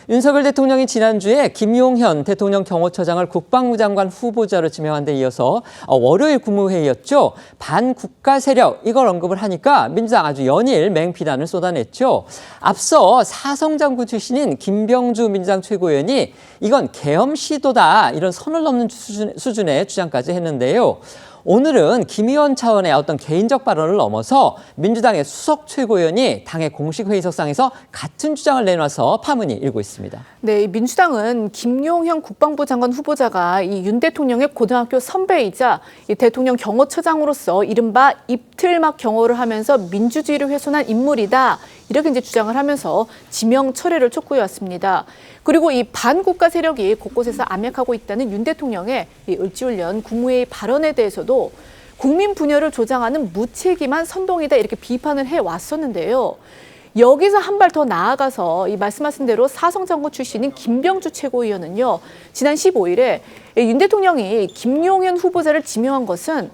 윤석열 대통령이 지난주에 김용현 대통령 경호처장을 국방부 장관 후보자로 지명한 데 이어서 월요일 국무회의였죠. 반국가 세력 이걸 언급을 하니까 민주당 아주 연일 맹비난을 쏟아냈죠. 앞서 사성장군 출신인 김병주 민주당 최고위원이 이건 계엄 시도다 이런 선을 넘는 수준의 주장까지 했는데요. 오늘은 김 의원 차원의 어떤 개인적 발언을 넘어서 민주당의 수석 최고위원이 당의 공식 회의석상에서 같은 주장을 내놔서 파문이 일고 있습니다. 네, 민주당은 김용현 국방부 장관 후보자가 이 윤 대통령의 고등학교 선배이자 이 대통령 경호처장으로서 이른바 입틀막 경호를 하면서 민주주의를 훼손한 인물이다. 이렇게 이제 주장을 하면서 지명 철회를 촉구해왔습니다. 그리고 이 반국가 세력이 곳곳에서 암약하고 있다는 윤 대통령의 이 을지훈련 국무회의 발언에 대해서도 국민 분열을 조장하는 무책임한 선동이다 이렇게 비판을 해왔었는데요. 여기서 한 발 더 나아가서 이 말씀하신 대로 사성장군 출신인 김병주 최고위원은요. 지난 15일에 윤 대통령이 김용현 후보자를 지명한 것은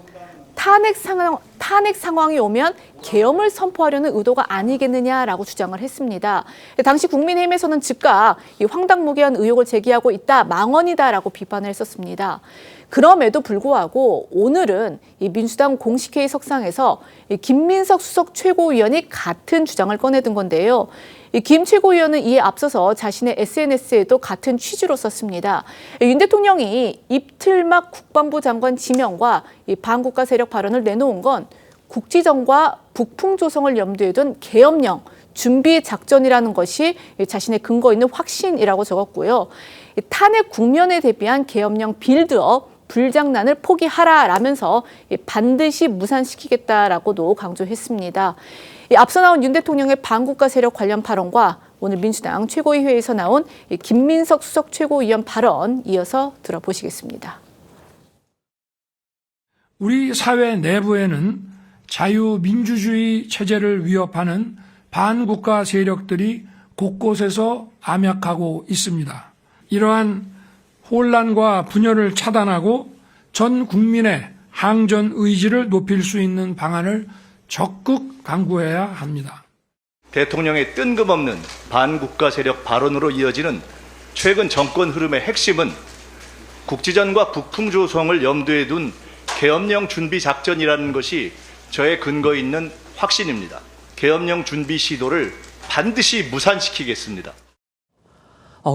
탄핵 상황이 오면 계엄을 선포하려는 의도가 아니겠느냐라고 주장을 했습니다. 당시 국민의힘에서는 즉각 이 황당무계한 의혹을 제기하고 있다, 망언이다라고 비판을 했었습니다. 그럼에도 불구하고 오늘은 이 민주당 공식회의 석상에서 이 김민석 수석 최고위원이 같은 주장을 꺼내든 건데요. 이 김 최고위원은 이에 앞서서 자신의 SNS에도 같은 취지로 썼습니다. 윤 대통령이 입틀막 국방부 장관 지명과 이 반국가 세력 발언을 내놓은 건 국지전과 북풍 조성을 염두에 둔 계엄령 준비 작전이라는 것이 자신의 근거 있는 확신이라고 적었고요. 탄핵 국면에 대비한 계엄령 빌드업 불장난을 포기하라라면서 반드시 무산시키겠다라고도 강조했습니다. 앞서 나온 윤 대통령의 반국가 세력 관련 발언과 오늘 민주당 최고위 회의에서 나온 김민석 수석 최고위원 발언 이어서 들어보시겠습니다. 우리 사회 내부에는 자유민주주의 체제를 위협하는 반국가 세력들이 곳곳에서 암약하고 있습니다. 이러한 혼란과 분열을 차단하고 전 국민의 항전 의지를 높일 수 있는 방안을 적극 강구해야 합니다. 대통령의 뜬금없는 반국가 세력 발언으로 이어지는 최근 정권 흐름의 핵심은 국지전과 북풍 조성을 염두에 둔 계엄령 준비 작전이라는 것이 저의 근거 있는 확신입니다. 계엄령 준비 시도를 반드시 무산시키겠습니다.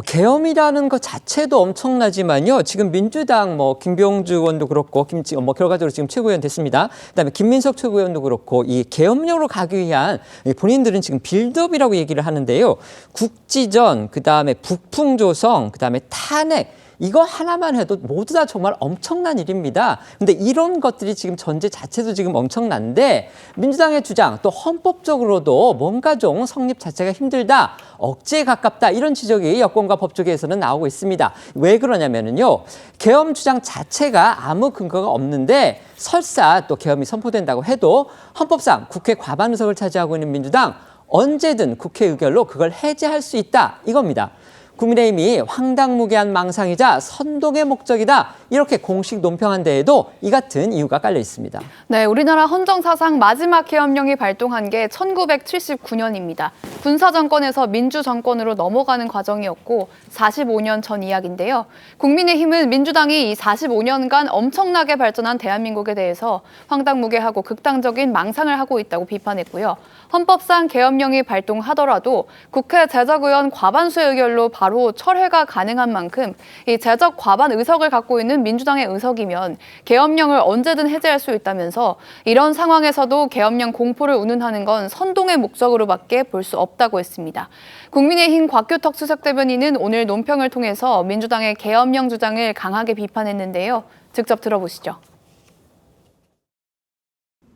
계엄이라는 것 자체도 엄청나지만요. 지금 민주당 김병주 의원도 그렇고 결과적으로 지금 최고위원 됐습니다. 그다음에 김민석 최고위원도 그렇고 이 계엄령으로 가기 위한 본인들은 지금 빌드업이라고 얘기를 하는데요. 국지전, 그다음에 북풍 조성, 그다음에 탄핵 이거 하나만 해도 모두 다 정말 엄청난 일입니다. 근데 이런 것들이 지금 전제 자체도 지금 엄청난데 민주당의 주장 또 헌법적으로도 뭔가 좀 성립 자체가 힘들다, 억지에 가깝다 이런 지적이 여권과 법조계에서는 나오고 있습니다. 왜 그러냐면요. 계엄 주장 자체가 아무 근거가 없는데 설사 또 계엄이 선포된다고 해도 헌법상 국회 과반 의석을 차지하고 있는 민주당 언제든 국회 의결로 그걸 해제할 수 있다 이겁니다. 국민의힘이 황당무계한 망상이자 선동의 목적이다 이렇게 공식 논평한 데에도 이 같은 이유가 깔려 있습니다. 네, 우리나라 헌정 사상 마지막 계엄령이 발동한 게 1979년입니다. 군사 정권에서 민주 정권으로 넘어가는 과정이었고 45년 전 이야기인데요. 국민의힘은 민주당이 이 45년간 엄청나게 발전한 대한민국에 대해서 황당무계하고 극단적인 망상을 하고 있다고 비판했고요. 헌법상 계엄령이 발동하더라도 국회 제적의원 과반수의 의결로 바로 철회가 가능한 만큼 이 제적 과반 의석을 갖고 있는 민주당의 의석이면 계엄령을 언제든 해제할 수 있다면서 이런 상황에서도 계엄령 공포를 운운하는 건 선동의 목적으로밖에 볼 수 없다고 했습니다. 국민의힘 곽규덕 수석대변인은 오늘 논평을 통해서 민주당의 계엄령 주장을 강하게 비판했는데요. 직접 들어보시죠.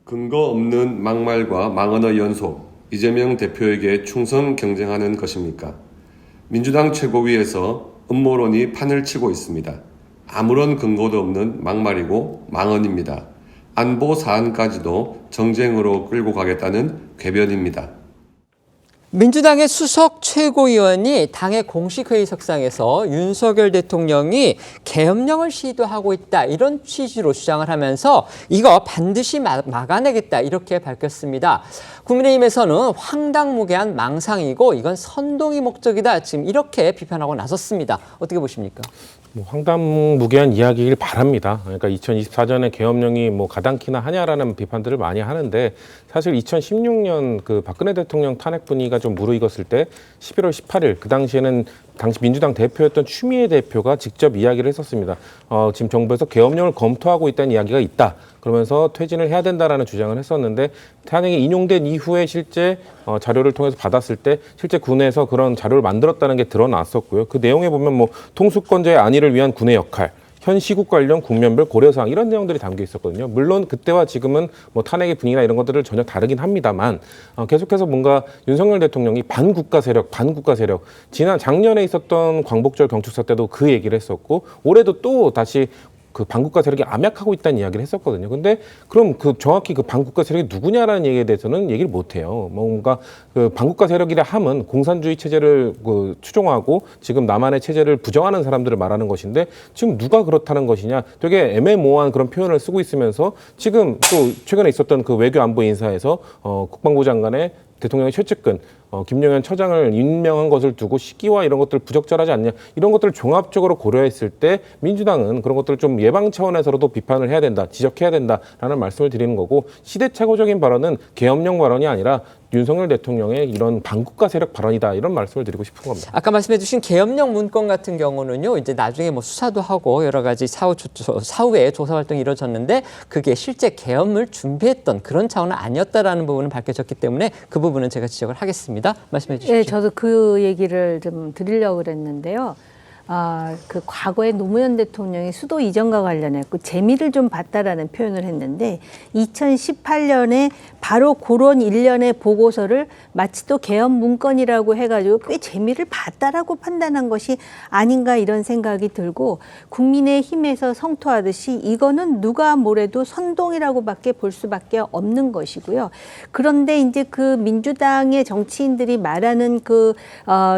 근거 없는 막말과 망언의 연속, 이재명 대표에게 충성 경쟁하는 것입니까? 민주당 최고위에서 음모론이 판을 치고 있습니다. 아무런 근거도 없는 막말이고 망언입니다. 안보 사안까지도 정쟁으로 끌고 가겠다는 궤변입니다. 민주당의 수석 최고위원이 당의 공식 회의석상에서 윤석열 대통령이 계엄령을 시도하고 있다 이런 취지로 주장을 하면서 이거 반드시 막아내겠다 이렇게 밝혔습니다. 국민의힘에서는 황당무계한 망상이고 이건 선동이 목적이다. 지금 이렇게 비판하고 나섰습니다. 어떻게 보십니까? 뭐 황당무계한 이야기를 바랍니다. 그러니까 2024년에 계엄령이 뭐 가당키나 하냐라는 비판들을 많이 하는데 사실 2016년 그 박근혜 대통령 탄핵 분위기가 좀 무르익었을 때 11월 18일 그 당시에는 당시 민주당 대표였던 추미애 대표가 직접 이야기를 했었습니다. 지금 정부에서 계엄령을 검토하고 있다는 이야기가 있다. 그러면서 퇴진을 해야 된다라는 주장을 했었는데 탄핵이 인용된 이후에 실제 자료를 통해서 받았을 때 실제 군에서 그런 자료를 만들었다는 게 드러났었고요. 그 내용에 보면 뭐 통수권자의 안위를 위한 군의 역할, 현 시국 관련 국면별 고려사항 이런 내용들이 담겨 있었거든요. 물론 그때와 지금은 뭐 탄핵의 분위기나 이런 것들을 전혀 다르긴 합니다만 계속해서 뭔가 윤석열 대통령이 반국가 세력 지난 작년에 있었던 광복절 경축사 때도 그 얘기를 했었고 올해도 또 다시 그 반국가 세력이 암약하고 있다는 이야기를 했었거든요. 근데 그럼 그 정확히 그 반국가 세력이 누구냐라는 얘기에 대해서는 얘기를 못 해요. 뭔가 그 반국가 세력이라 함은 공산주의 체제를 그 추종하고 지금 남한의 체제를 부정하는 사람들을 말하는 것인데 지금 누가 그렇다는 것이냐 되게 애매모호한 그런 표현을 쓰고 있으면서 지금 또 최근에 있었던 그 외교안보 인사에서 국방부 장관의 대통령의 최측근 김용현 처장을 임명한 것을 두고 시기와 이런 것들 부적절하지 않냐 이런 것들을 종합적으로 고려했을 때 민주당은 그런 것들을 좀 예방 차원에서도 비판을 해야 된다, 지적해야 된다라는 말씀을 드리는 거고 시대착오적인 발언은 계엄령 발언이 아니라 윤석열 대통령의 이런 반국가 세력 발언이다 이런 말씀을 드리고 싶은 겁니다. 아까 말씀해주신 계엄령 문건 같은 경우는요, 이제 나중에 뭐 수사도 하고 여러 가지 사후에 조사 활동이 이루어졌는데 그게 실제 계엄을 준비했던 그런 차원은 아니었다라는 부분은 밝혀졌기 때문에 그 부분은 제가 지적을 하겠습니다. 말씀해 주십시오. 네, 저도 그 얘기를 좀 드리려고 그랬는데요. 그 과거에 노무현 대통령이 수도 이전과 관련해서 재미를 좀 봤다라는 표현을 했는데 2018년에 바로 그런 일련의 보고서를 마치 또 계엄 문건이라고 해가지고 꽤 재미를 봤다라고 판단한 것이 아닌가 이런 생각이 들고 국민의힘에서 성토하듯이 이거는 누가 뭐래도 선동이라고밖에 볼 수밖에 없는 것이고요. 그런데 이제 그 민주당의 정치인들이 말하는 그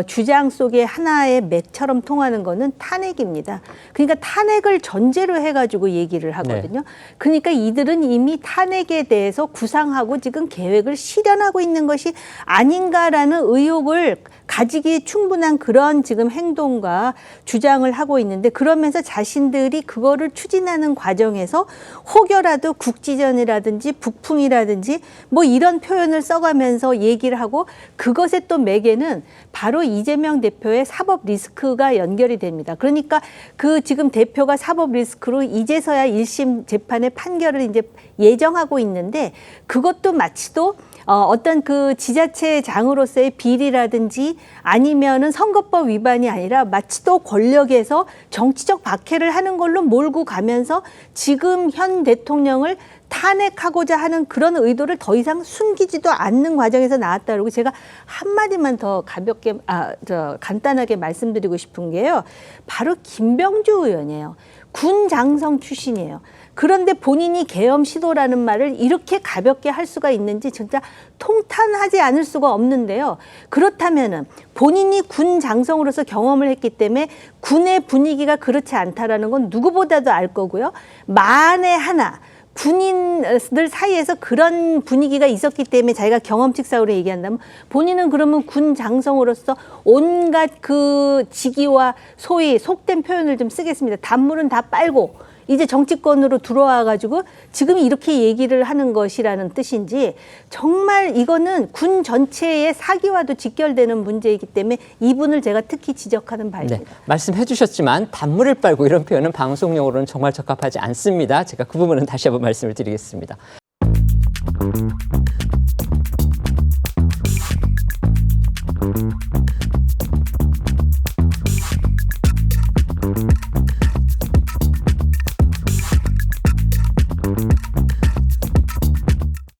주장 속에 하나의 맥처럼 통하는 거는 탄핵입니다. 그러니까 탄핵을 전제로 해가지고 얘기를 하거든요. 네. 그러니까 이들은 이미 탄핵에 대해서 구상하고 지금 계획을 실현하고 있는 것이 아닌가라는 의혹을 가지기 충분한 그런 지금 행동과 주장을 하고 있는데 그러면서 자신들이 그거를 추진하는 과정에서 혹여라도 국지전이라든지 북풍이라든지 뭐 이런 표현을 써가면서 얘기를 하고 그것의 또 매개는 바로 이재명 대표의 사법 리스크가 연결이 됩니다. 그러니까 그 지금 대표가 사법 리스크로 이제서야 1심 재판의 판결을 이제 예정하고 있는데 그것도 마치도 어떤 그 지자체장으로서의 비리라든지 아니면은 선거법 위반이 아니라 마치 또 권력에서 정치적 박해를 하는 걸로 몰고 가면서 지금 현 대통령을 탄핵하고자 하는 그런 의도를 더 이상 숨기지도 않는 과정에서 나왔다 그러고 제가 한마디만 더 가볍게 간단하게 말씀드리고 싶은 게요. 바로 김병주 의원이에요. 군 장성 출신이에요. 그런데 본인이 계엄 시도라는 말을 이렇게 가볍게 할 수가 있는지 진짜 통탄하지 않을 수가 없는데요. 그렇다면은 본인이 군 장성으로서 경험을 했기 때문에 군의 분위기가 그렇지 않다라는 건 누구보다도 알 거고요. 만에 하나 군인들 사이에서 그런 분위기가 있었기 때문에 자기가 경험칙상으로 얘기한다면 본인은 그러면 군 장성으로서 온갖 그 직위와 소위 속된 표현을 좀 쓰겠습니다. 단물은 다 빨고 이제 정치권으로 들어와가지고 지금 이렇게 얘기를 하는 것이라는 뜻인지 정말 이거는 군 전체의 사기와도 직결되는 문제이기 때문에 이분을 제가 특히 지적하는 바입니다. 네, 말씀해 주셨지만 단물을 빨고 이런 표현은 방송용으로는 정말 적합하지 않습니다. 제가 그 부분은 다시 한번 말씀을 드리겠습니다.